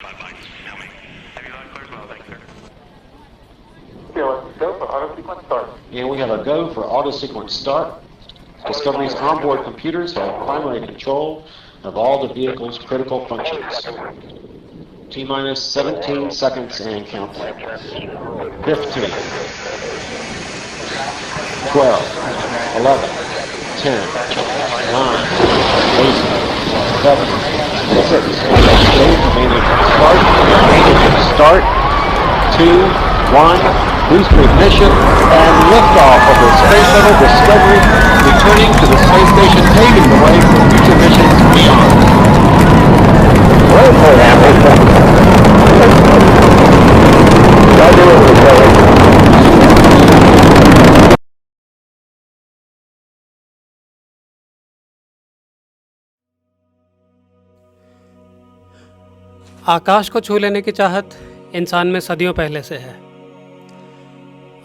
5 lines. Tell me. Heavy line clear as well, thanks, sir. Okay, let's go for auto sequence start. And we have a go for auto sequence start. Discovery's onboard computers have primary control of all the vehicle's critical functions. T-minus 17 seconds and counting. 15, 12, 11, 10, 9, 8, 7, 6, start, 2, 1, booster ignition, and liftoff of the Space Shuttle Discovery, returning to the space station, paving the way for future missions beyond. आकाश को छू लेने की चाहत इंसान में सदियों पहले से है।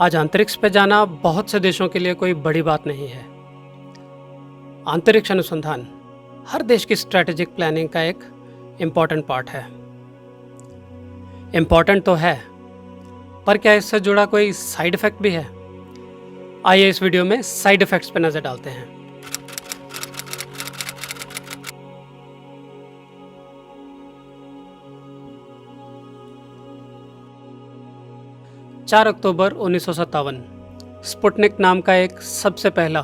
आज अंतरिक्ष पे जाना बहुत से देशों के लिए कोई बड़ी बात नहीं है। अंतरिक्ष अनुसंधान हर देश की स्ट्रैटेजिक प्लानिंग का एक इम्पॉर्टेंट पार्ट है। इम्पॉर्टेंट तो है, पर क्या इससे जुड़ा कोई साइड इफेक्ट भी है? आइए इस वीडियो में साइड इफेक्ट्स पे नजर डालते हैं। चार अक्टूबर 1957 स्पुतनिक नाम का एक सबसे पहला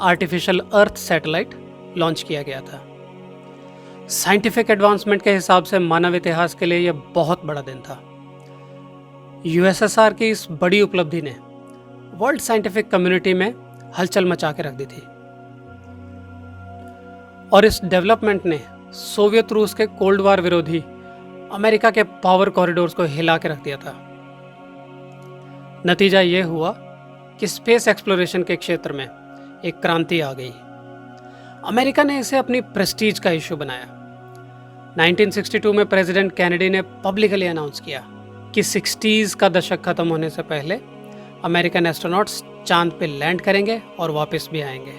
आर्टिफिशियल अर्थ सैटेलाइट लॉन्च किया गया था। साइंटिफिक एडवांसमेंट के हिसाब से मानव इतिहास के लिए यह बहुत बड़ा दिन था। यूएसएसआर की इस बड़ी उपलब्धि ने वर्ल्ड साइंटिफिक कम्युनिटी में हलचल मचा के रख दी थी और इस डेवलपमेंट ने सोवियत रूस के कोल्ड वार विरोधी अमेरिका के पावर कॉरिडोर्स को हिला के रख दिया था। नतीजा ये हुआ कि स्पेस एक्सप्लोरेशन के क्षेत्र में एक क्रांति आ गई। अमेरिका ने इसे अपनी प्रेस्टीज का इशू बनाया। 1962 में प्रेसिडेंट कैनेडी ने पब्लिकली अनाउंस किया कि 60s का दशक खत्म होने से पहले अमेरिकन एस्ट्रोनॉट्स चांद पे लैंड करेंगे और वापस भी आएंगे,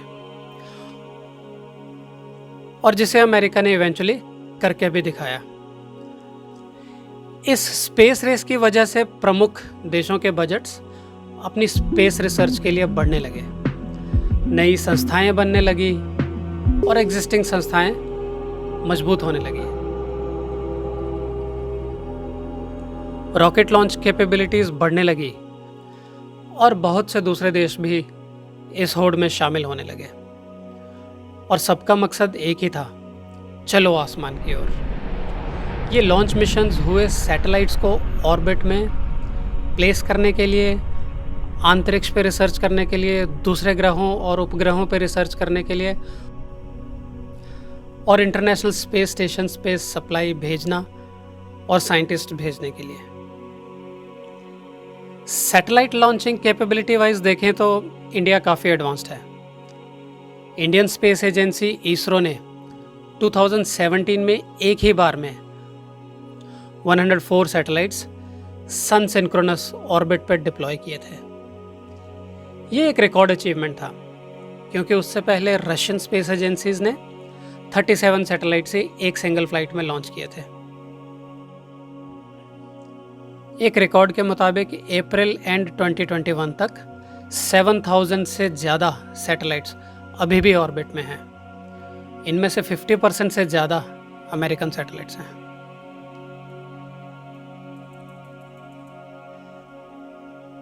और जिसे अमेरिका ने इवेंचुअली करके भी दिखाया। इस स्पेस रेस की वजह से प्रमुख देशों के बजट्स अपनी स्पेस रिसर्च के लिए बढ़ने लगे, नई संस्थाएं बनने लगी और एग्जिस्टिंग संस्थाएं मजबूत होने लगी। रॉकेट लॉन्च कैपेबिलिटीज बढ़ने लगी और बहुत से दूसरे देश भी इस होड़ में शामिल होने लगे, और सबका मकसद एक ही था, चलो आसमान की ओर। ये लॉन्च मिशंस हुए सैटेलाइट्स को ऑर्बिट में प्लेस करने के लिए, अंतरिक्ष पे रिसर्च करने के लिए, दूसरे ग्रहों और उपग्रहों पे रिसर्च करने के लिए, और international space station space supply भेजना और साइंटिस्ट भेजने के लिए। सैटेलाइट लॉन्चिंग कैपेबिलिटी वाइज देखें तो इंडिया काफ़ी एडवांस्ड है। इंडियन स्पेस एजेंसी इसरो ने 2017 में एक ही बार में 104 सैटेलाइट्स सन सिंक्रोनस ऑर्बिट पर डिप्लॉय किए थे। ये एक रिकॉर्ड अचीवमेंट था, क्योंकि उससे पहले रशियन स्पेस एजेंसीज ने 37 सैटेलाइट से एक सिंगल फ्लाइट में लॉन्च किए थे। एक रिकॉर्ड के मुताबिक अप्रैल एंड 2021 तक 7000 से ज़्यादा सैटेलाइट्स अभी भी ऑर्बिट में हैं। इनमें से 50% से ज़्यादा अमेरिकन सैटेलाइट्स हैं।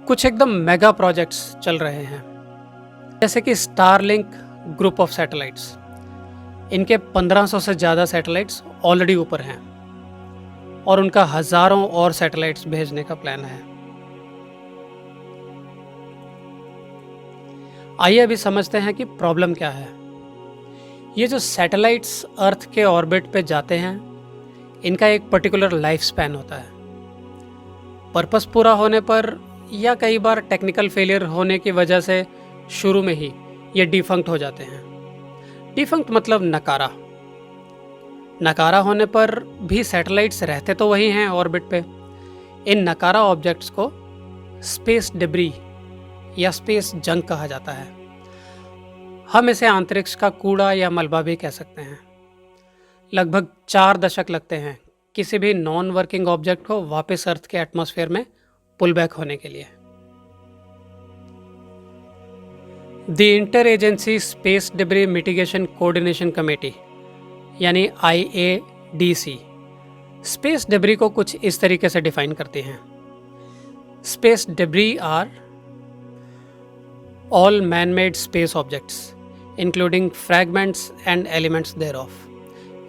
कुछ एकदम मेगा प्रोजेक्ट्स चल रहे हैं, जैसे कि स्टारलिंक ग्रुप ऑफ सैटेलाइट्स। इनके 1500 से ज़्यादा सैटेलाइट्स ऑलरेडी ऊपर हैं और उनका हज़ारों और सैटेलाइट्स भेजने का प्लान है। आइए अभी समझते हैं कि प्रॉब्लम क्या है। ये जो सैटेलाइट्स अर्थ के ऑर्बिट पे जाते हैं, इनका एक पर्टिकुलर लाइफ स्पैन होता है। पर्पस पूरा होने पर या कई बार टेक्निकल फेलियर होने की वजह से शुरू में ही ये डिफंक्ट हो जाते हैं। डिफंक्ट मतलब नकारा। नकारा होने पर भी सैटेलाइट्स रहते तो वही हैं ऑर्बिट पे। इन नकारा ऑब्जेक्ट्स को स्पेस डिब्री या स्पेस जंक कहा जाता है। हम इसे अंतरिक्ष का कूड़ा या मलबा भी कह सकते हैं। लगभग 4 दशक लगते हैं किसी भी नॉन वर्किंग ऑब्जेक्ट को वापस अर्थ के एटमॉस्फेयर में पुल बैक होने के लिए। The inter agency space debris mitigation coordination committee यानी IADC स्पेस डिब्री को कुछ इस तरीके से डिफाइन करती हैं। Space debris are all man made space objects including fragments and elements thereof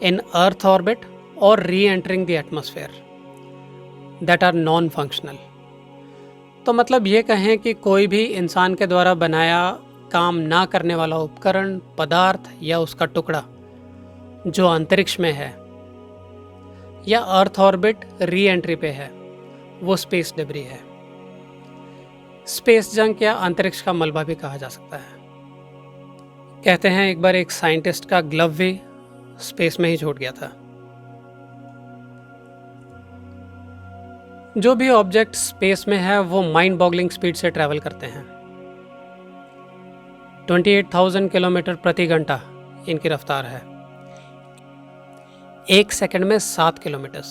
in earth orbit or re-entering the atmosphere that are non-functional। तो मतलब ये कहें कि कोई भी इंसान के द्वारा बनाया काम ना करने वाला उपकरण, पदार्थ या उसका टुकड़ा जो अंतरिक्ष में है या अर्थ ऑर्बिट री एंट्री पे है, वो स्पेस डिब्री है। स्पेस जंक या अंतरिक्ष का मलबा भी कहा जा सकता है। कहते हैं एक बार एक साइंटिस्ट का ग्लव भी स्पेस में ही छूट गया था। जो भी ऑब्जेक्ट स्पेस में है वो माइंड बॉगलिंग स्पीड से ट्रैवल करते हैं। 28,000 किलोमीटर प्रति घंटा इनकी रफ्तार है। एक सेकंड में 7 किलोमीटर।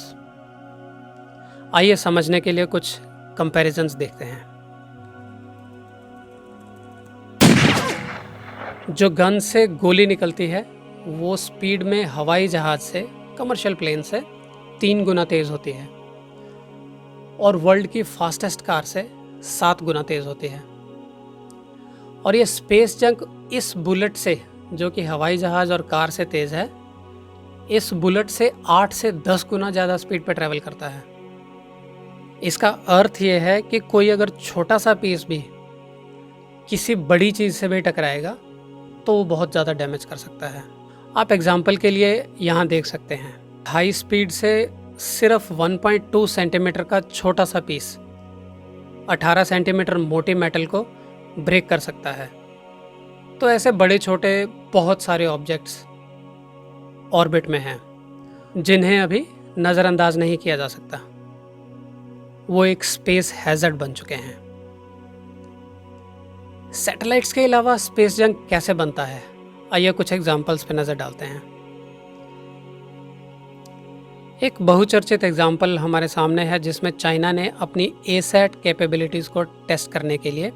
आइए समझने के लिए कुछ कंपैरिजंस देखते हैं। जो गन से गोली निकलती है वो स्पीड में हवाई जहाज से, कमर्शियल प्लेन से 3 गुना तेज होती है और वर्ल्ड की फास्टेस्ट कार से 7 गुना तेज होती है। और ये स्पेस जंक इस बुलेट से, जो कि हवाई जहाज और कार से तेज है, इस बुलेट से 8 से 10 गुना ज़्यादा स्पीड पर ट्रैवल करता है। इसका अर्थ ये है कि कोई अगर छोटा सा पीस भी किसी बड़ी चीज़ से भी टकराएगा तो वो बहुत ज़्यादा डैमेज कर सकता है। आप एग्जाम्पल के लिए यहाँ देख सकते हैं, हाई स्पीड से सिर्फ 1.2 सेंटीमीटर का छोटा सा पीस 18 सेंटीमीटर मोटी मेटल को ब्रेक कर सकता है। तो ऐसे बड़े छोटे बहुत सारे ऑब्जेक्ट्स ऑर्बिट में हैं जिन्हें अभी नज़रअंदाज नहीं किया जा सकता। वो एक स्पेस हैजर्ड बन चुके हैं। सैटेलाइट्स के अलावा स्पेस जंक कैसे बनता है, आइए कुछ एग्जाम्पल्स पे नज़र डालते हैं। एक बहुचर्चित एग्जाम्पल हमारे सामने है जिसमें चाइना ने अपनी ASAT कैपेबिलिटीज़ को टेस्ट करने के लिए,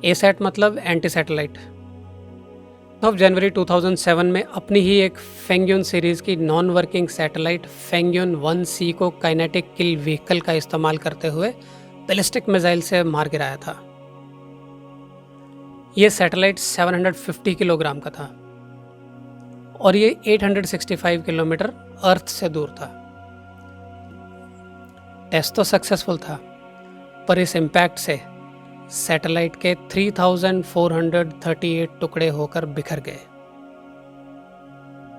ASAT मतलब एंटी सैटेलाइट, ऑफ जनवरी 2007 में अपनी ही एक फेंग्यून सीरीज़ की नॉन वर्किंग सैटेलाइट फेंग्यून 1C को काइनेटिक किल व्हीकल का इस्तेमाल करते हुए बैलिस्टिक मिसाइल से मार गिराया था। ये सैटेलाइट 750 किलोग्राम का था और ये 865 किलोमीटर अर्थ से दूर था। टेस्ट तो सक्सेसफुल था, पर इस इम्पैक्ट से सैटेलाइट के 3,438 टुकड़े होकर बिखर गए।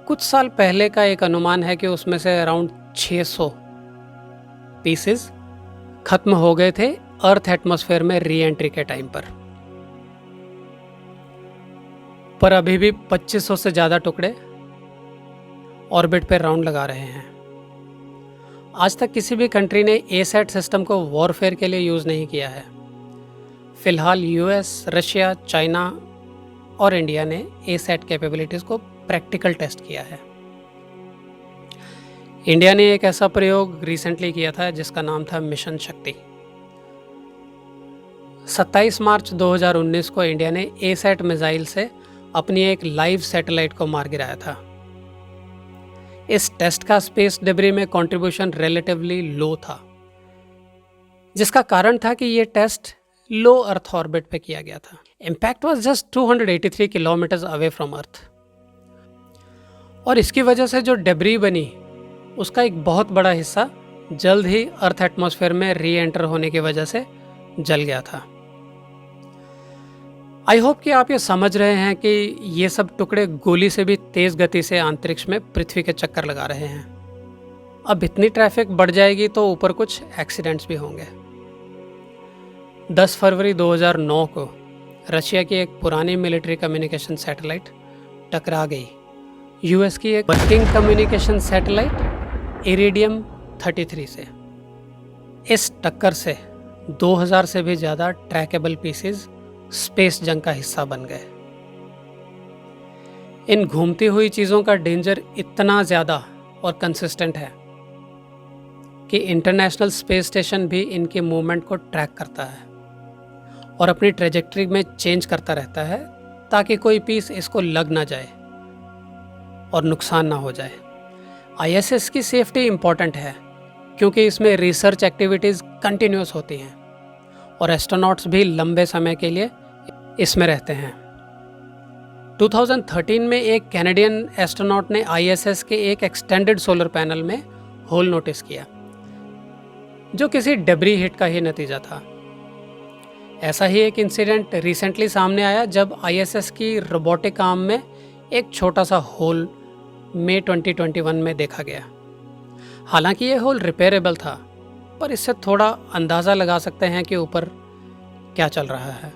कुछ साल पहले का एक अनुमान है कि उसमें से अराउंड 600 पीसेस खत्म हो गए थे अर्थ एटमॉस्फेयर में री एंट्री के टाइम पर अभी भी 2500 से ज़्यादा टुकड़े ऑर्बिट पर राउंड लगा रहे हैं। आज तक किसी भी कंट्री ने ASAT सिस्टम को वॉरफेयर के लिए यूज़ नहीं किया है। फिलहाल US, रशिया, चाइना और इंडिया ने ASAT कैपेबिलिटीज़ को प्रैक्टिकल टेस्ट किया है। इंडिया ने एक ऐसा प्रयोग रिसेंटली किया था जिसका नाम था मिशन शक्ति। 27 मार्च 2019 को इंडिया ने ASAT मिसाइल से अपनी एक लाइव सैटेलाइट को मार गिराया था। इस टेस्ट का स्पेस डिब्री में कंट्रीब्यूशन रिलेटिवली लो था, जिसका कारण था कि ये टेस्ट लो अर्थ ऑर्बिट पे किया गया था। Impact was just 283 kilometres away from earth और इसकी वजह से जो डेब्री बनी उसका एक बहुत बड़ा हिस्सा जल्द ही अर्थ एटमॉस्फेयर में री एंटर होने की वजह से जल गया था। आई होप कि आप ये समझ रहे हैं कि ये सब टुकड़े गोली से भी तेज़ गति से अंतरिक्ष में पृथ्वी के चक्कर लगा रहे हैं। अब इतनी ट्रैफिक बढ़ जाएगी तो ऊपर कुछ एक्सीडेंट्स भी होंगे। 10 फरवरी 2009 को रशिया की एक पुरानी मिलिट्री कम्युनिकेशन सैटेलाइट टकरा गई US की एक वर्किंग कम्युनिकेशन सैटेलाइट इरिडियम 33 से। इस टक्कर से 2000 से भी ज़्यादा ट्रैकेबल पीसेस स्पेस जंक का हिस्सा बन गए। इन घूमती हुई चीज़ों का डेंजर इतना ज़्यादा और कंसिस्टेंट है कि इंटरनेशनल स्पेस स्टेशन भी इनके मूवमेंट को ट्रैक करता है और अपनी ट्रेजेक्ट्री में चेंज करता रहता है ताकि कोई पीस इसको लग ना जाए और नुकसान ना हो जाए। आईएसएस की सेफ्टी इम्पॉर्टेंट है क्योंकि इसमें रिसर्च एक्टिविटीज़ कंटिन्यूस होती हैं और एस्ट्रोनॉट्स भी लंबे समय के लिए इसमें रहते हैं। 2013 में एक कैनेडियन एस्ट्रोनॉट ने आईएसएस के एक एक्सटेंडेड सोलर पैनल में होल नोटिस किया जो किसी डेब्री हिट का ही नतीजा था। ऐसा ही एक इंसिडेंट रिसेंटली सामने आया जब आईएसएस की रोबोटिक आर्म में एक छोटा सा होल मई 2021 में देखा गया। हालांकि ये होल रिपेयरेबल था, पर इससे थोड़ा अंदाज़ा लगा सकते हैं कि ऊपर क्या चल रहा है।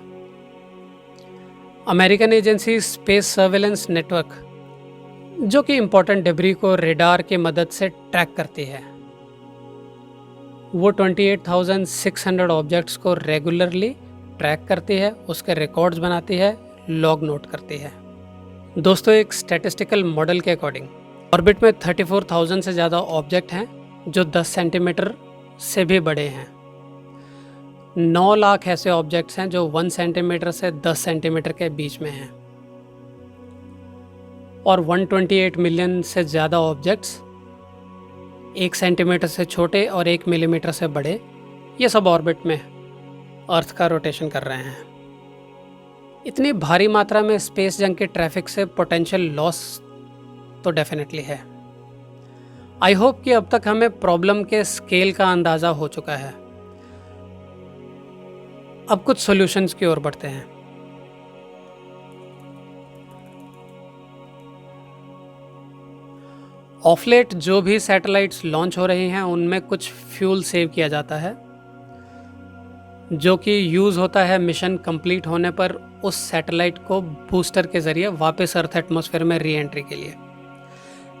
American agency space surveillance network, जो कि इम्पोर्टेंट डेब्री को रेडार की मदद से ट्रैक करती है, वो 28,600 ऑब्जेक्ट्स को रेगुलरली ट्रैक करती है, उसके रिकॉर्ड्स बनाती है, लॉग नोट करती है। दोस्तों, एक स्टैटिस्टिकल मॉडल के अकॉर्डिंग ऑर्बिट में 34,000 से ज़्यादा ऑब्जेक्ट हैं जो 10 सेंटीमीटर से भी बड़े हैं। 9 लाख ऐसे ऑब्जेक्ट्स हैं जो 1 सेंटीमीटर से 10 सेंटीमीटर के बीच में हैं और 128 मिलियन से ज़्यादा ऑब्जेक्ट्स 1 सेंटीमीटर से छोटे और 1 मिलीमीटर से बड़े, ये सब ऑर्बिट में अर्थ का रोटेशन कर रहे हैं। इतनी भारी मात्रा में स्पेस जंक के ट्रैफिक से पोटेंशियल लॉस तो डेफिनेटली है। आई होप कि अब तक हमें प्रॉब्लम के स्केल का अंदाज़ा हो चुका है। अब कुछ सॉल्यूशंस की ओर बढ़ते हैं। ऑफ लेट जो भी सैटेलाइट्स लॉन्च हो रही हैं उनमें कुछ फ्यूल सेव किया जाता है जो कि यूज़ होता है मिशन कंप्लीट होने पर उस सैटेलाइट को बूस्टर के ज़रिए वापस अर्थ एटमॉस्फेयर में री एंट्री के लिए,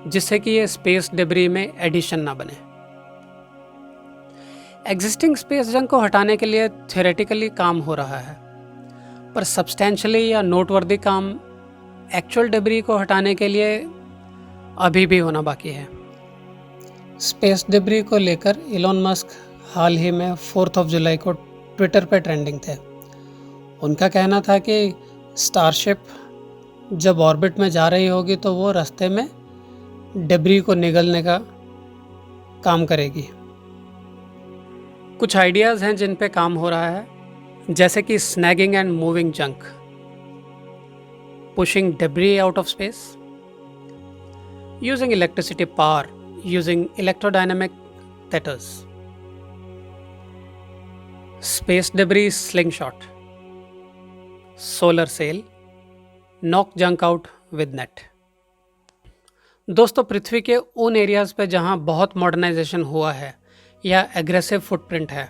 जिससे कि ये स्पेस डेब्री में एडिशन ना बने। एग्जिस्टिंग स्पेस जंक को हटाने के लिए थ्योरेटिकली काम हो रहा है, पर सब्सटेंशियली या नोटवर्दी काम एक्चुअल डेब्री को हटाने के लिए अभी भी होना बाकी है। स्पेस डेब्री को लेकर इलॉन मस्क हाल ही में 4 जुलाई को ट्विटर पे ट्रेंडिंग थे। उनका कहना था कि स्टारशिप जब ऑर्बिट में जा रही होगी तो वो रास्ते में डेब्री को निगलने का काम करेगी। कुछ आइडियाज़ हैं जिन पे काम हो रहा है, जैसे कि snagging and moving junk, pushing debris out of space, using electricity power, using electrodynamic tethers, space debris slingshot, solar cell, knock junk out with net. दोस्तों, पृथ्वी के उन एरियाज़ पे जहां बहुत मॉडर्नाइजेशन हुआ है या एग्रेसिव फुटप्रिंट है,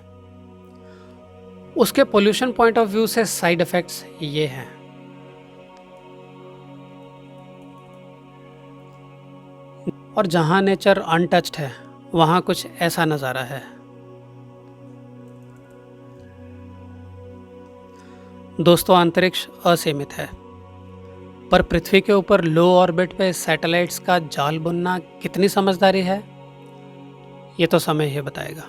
उसके पोल्यूशन पॉइंट ऑफ व्यू से साइड इफेक्ट्स ये हैं। और जहां नेचर अनटच्ड है वहां कुछ ऐसा नज़ारा है। दोस्तों, अंतरिक्ष असीमित है, पर पृथ्वी के ऊपर लो ऑर्बिट पे सैटेलाइट्स का जाल बुनना कितनी समझदारी है, ये तो समय ही बताएगा।